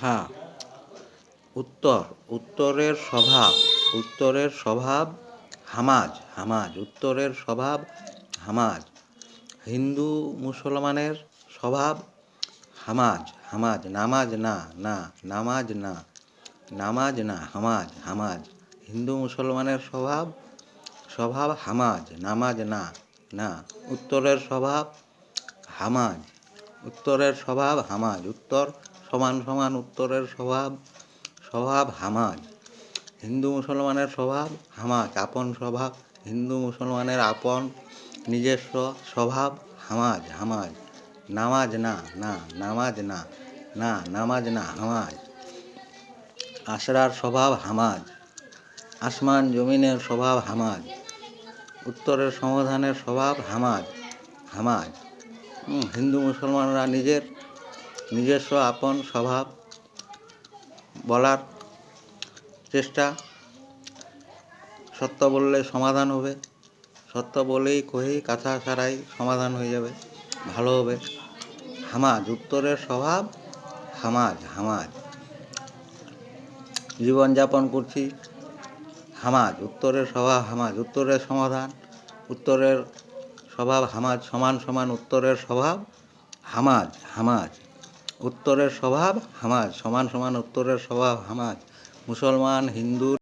হা। উত্তর, উত্তরের স্বভাব হামাজ, উত্তরের স্বভাব হামাজ। হিন্দু মুসলমানের স্বভাব হামাজ, নামাজ না, হামাজ। হিন্দু মুসলমানের স্বভাব হামাজ, নামাজ না। উত্তরের স্বভাব হামাজ, উত্তর সমান উত্তরের স্বভাব হামাজ। হিন্দু মুসলমানের স্বভাব হামাজ, আপন স্বভাব। হিন্দু মুসলমানের আপন নিজস্ব স্বভাব হামাজ। নামাজ না, হামাজ। আশরার স্বভাব হামাজ, আসমান জমিনের স্বভাব হামাজ। উত্তরের সমাধানের স্বভাব হামাজ। হিন্দু মুসলমানরা নিজস্ব আপন স্বভাব বলার চেষ্টা, সত্য বললে সমাধান হবে, সত্য বলেই কহি কথা সারাই সমাধান হয়ে যাবে, ভালো হবে। হামাজ, উত্তরের স্বভাব হামাজ। জীবনযাপন করছি হামাজ, উত্তরের স্বভাব হামাজ। উত্তরের সমাধান, উত্তরের স্বভাব হামাজ, সমান উত্তরের স্বভাব হামাজ। উত্তরের স্বভাব হামাজ, সমান উত্তরের স্বভাব হামাজ। মুসলমান হিন্দুর